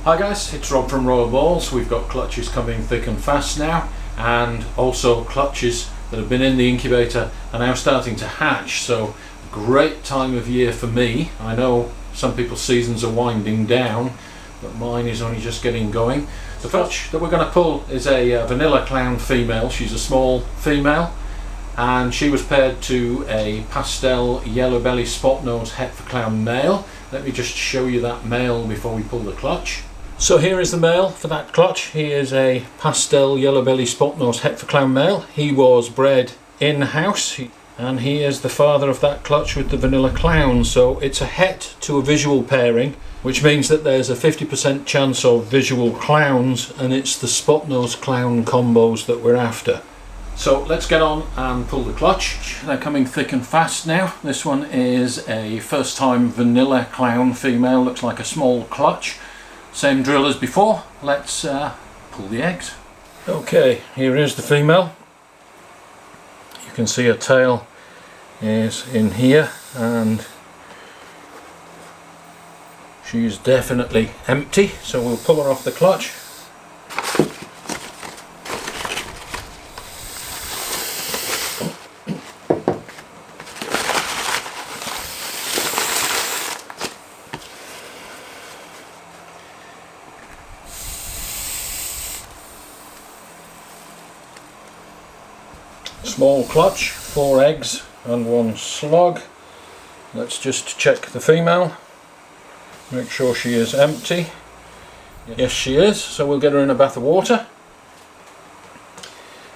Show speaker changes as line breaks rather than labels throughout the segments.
Hi guys, it's Rob from Royal Balls. We've got clutches coming thick and fast now, and also clutches that have been in the incubator are now starting to hatch, so great time of year for me. I know some people's seasons are winding down, but mine is only just getting going. The clutch that we're going to pull is a Vanilla Clown female. She's a small female, and she was paired to a pastel yellow belly spot nose Hetzer Clown male. Let me just show you that male before we pull the clutch. So here is the male for that clutch. He is a pastel yellow belly spot nose Hetzer Clown male. He was bred in-house, and he is the father of that clutch with the Vanilla Clown. So it's a het to a visual pairing, which means that there's a 50% chance of visual clowns, and it's the spot nose clown combos that we're after. So let's get on and pull the clutch. They're coming thick and fast now. This one is a first time Vanilla Clown female, looks like a small clutch. Same drill as before. Let's pull the eggs. Okay, here is the female. You can see her tail is in here, and she is definitely empty, so we'll pull her off the clutch. Small clutch, 4 eggs and 1 slug. Let's just check the female, make sure she is empty. Yes, she is, so we'll get her in a bath of water.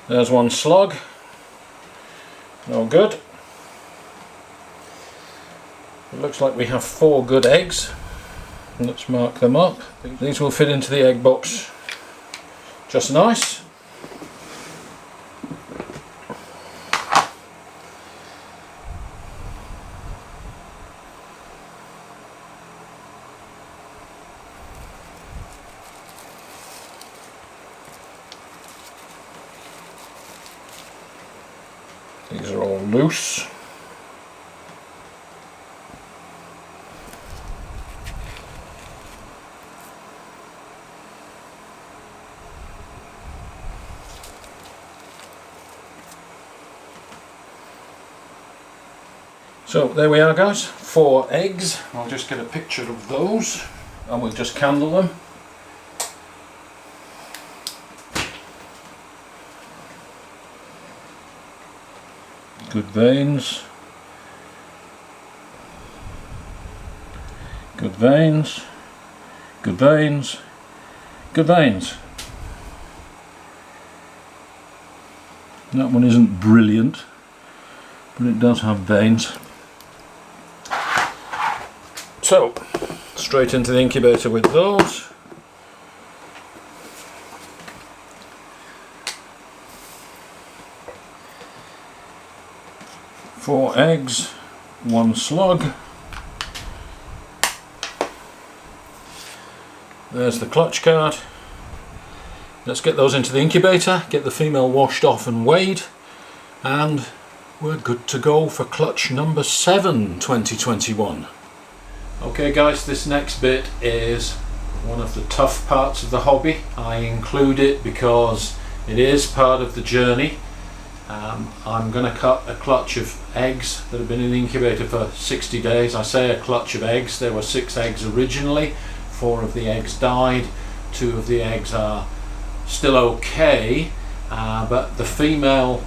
There's 1 slug, no good. It looks like we have 4 good eggs. Let's mark them up. These will fit into the egg box just nice. These are all loose. So there we are guys, 4 eggs. I'll just get a picture of those and we'll just candle them. Good veins, good veins, good veins, good veins. That one isn't brilliant, but it does have veins. So, straight into the incubator with those. Four eggs, 1 slug. There's the clutch card. Let's get those into the incubator, get the female washed off and weighed, and we're good to go for clutch number 7 2021. Okay guys, this next bit is one of the tough parts of the hobby. I include it because it is part of the journey. I'm going to cut a clutch of eggs that have been in the incubator for 60 days. I say a clutch of eggs, there were 6 eggs originally, 4 of the eggs died, 2 of the eggs are still okay, but the female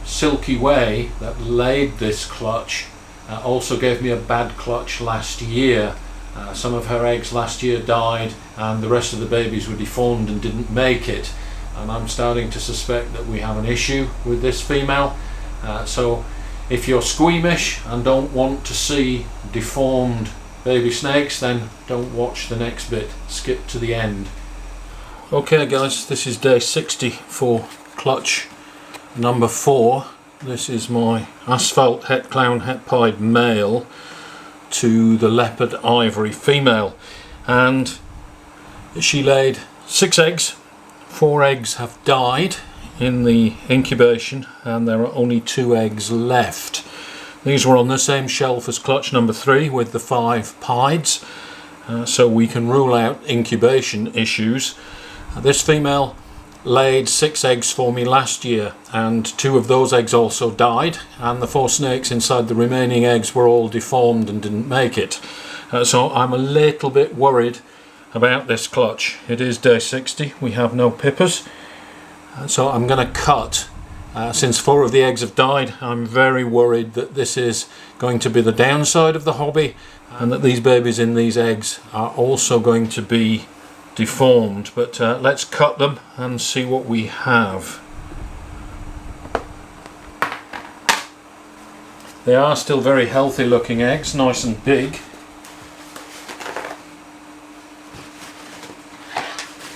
Silky Way that laid this clutch also gave me a bad clutch last year. Some of her eggs last year died and the rest of the babies were deformed and didn't make it. And I'm starting to suspect that we have an issue with this female. So if you're squeamish and don't want to see deformed baby snakes, then don't watch the next bit, skip to the end. Okay guys, this is day 60 for clutch number 4. This is my Asphalt Het Clown Het Pied male to the Leopard Ivory female, and she laid 6 eggs. 4 eggs have died in the incubation and there are only 2 eggs left. These were on the same shelf as clutch number 3 with the 5 pieds, so we can rule out incubation issues. This female laid 6 eggs for me last year, and 2 of those eggs also died, and the 4 snakes inside the remaining eggs were all deformed and didn't make it. So I'm a little bit worried about this clutch. It is day 60, we have no pippers, so I'm going to cut. Since 4 of the eggs have died, I'm very worried that this is going to be the downside of the hobby, and that these babies in these eggs are also going to be deformed. But let's cut them and see what we have. They are still very healthy looking eggs, nice and big.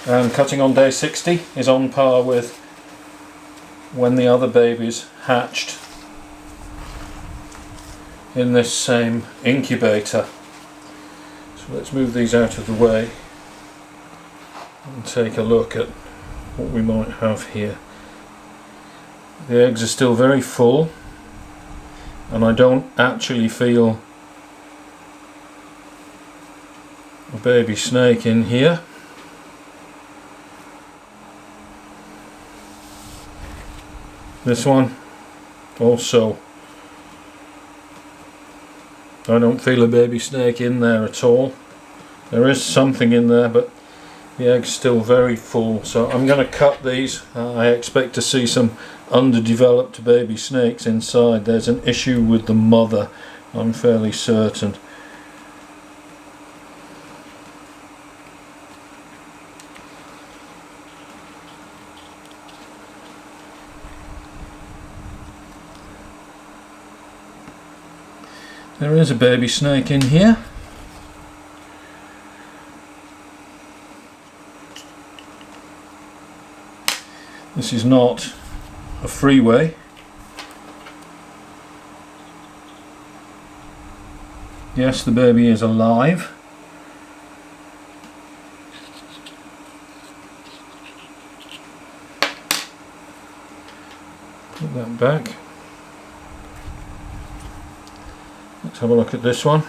And cutting on day 60 is on par with when the other babies hatched in this same incubator. So let's move these out of the way and take a look at what we might have here. The eggs are still very full, and I don't actually feel a baby snake in here. This one also, I don't feel a baby snake in there at all. There is something in there, but the egg's still very full, so I'm going to cut these. I expect to see some underdeveloped baby snakes inside. There's an issue with the mother, I'm fairly certain. There is a baby snake in here. This is not a freeway. Yes, the baby is alive. Put that back. Let's have a look at this one.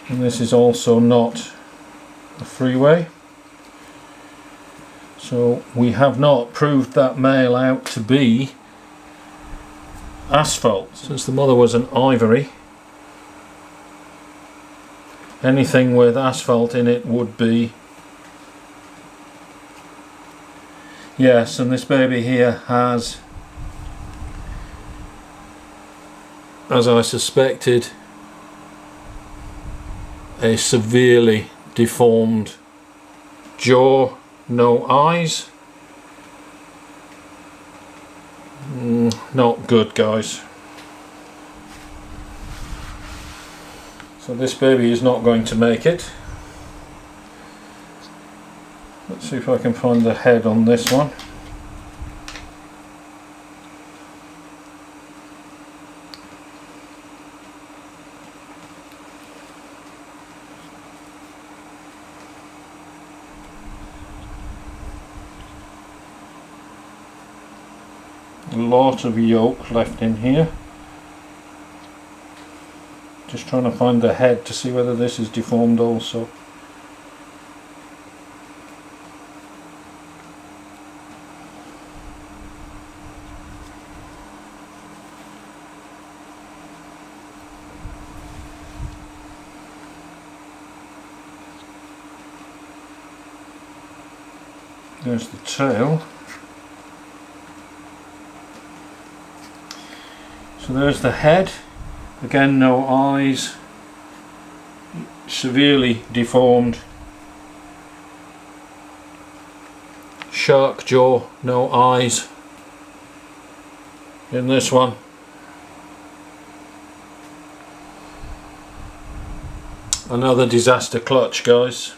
And this is also not a freeway. So we have not proved that male out to be asphalt. Since the mother was an ivory, anything with asphalt in it would be. Yes, and this baby here has, as I suspected, a severely deformed jaw, no eyes. Not good, guys. So this baby is not going to make it. Let's see if I can find the head on this one. A lot of yolk left in here. Just trying to find the head to see whether this is deformed also. There's the tail. So there's the head, again no eyes, severely deformed, shark jaw, no eyes in this one. Another disaster clutch, guys.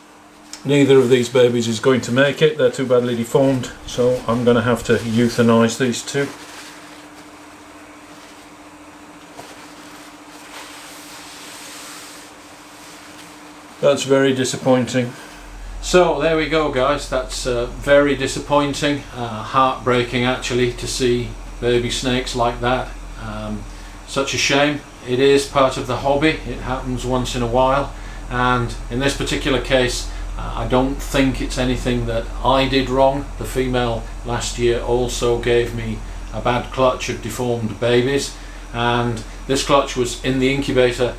Neither of these babies is going to make it, they're too badly deformed, so I'm going to have to euthanize these two. That's very disappointing. So there we go, guys. That's very disappointing, heartbreaking actually, to see baby snakes like that. Such a shame. It is part of the hobby. It happens once in a while, and in this particular case I don't think it's anything that I did wrong. The female last year also gave me a bad clutch of deformed babies, and this clutch was in the incubator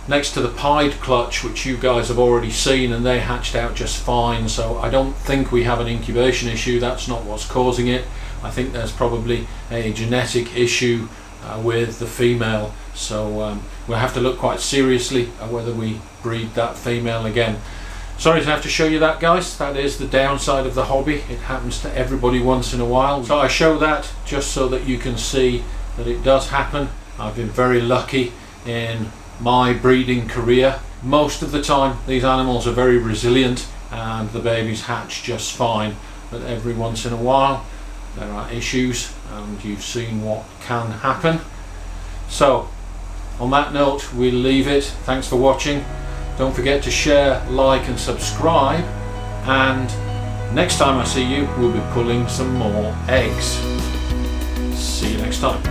next to the pied clutch, which you guys have already seen, and they hatched out just fine. So I don't think we have an incubation issue. That's not what's causing it. I think there's probably a genetic issue with the female, so we'll have to look quite seriously at whether we breed that female again. Sorry to have to show you that, guys. That is the downside of the hobby. It happens to everybody once in a while. So I show that just so that you can see that it does happen. I've been very lucky in my breeding career. Most of the time these animals are very resilient and the babies hatch just fine, but every once in a while there are issues, and you've seen what can happen. So on that note, we'll leave it. Thanks for watching. Don't forget to share, like and subscribe, and next time I see you we'll be pulling some more eggs. See you next time.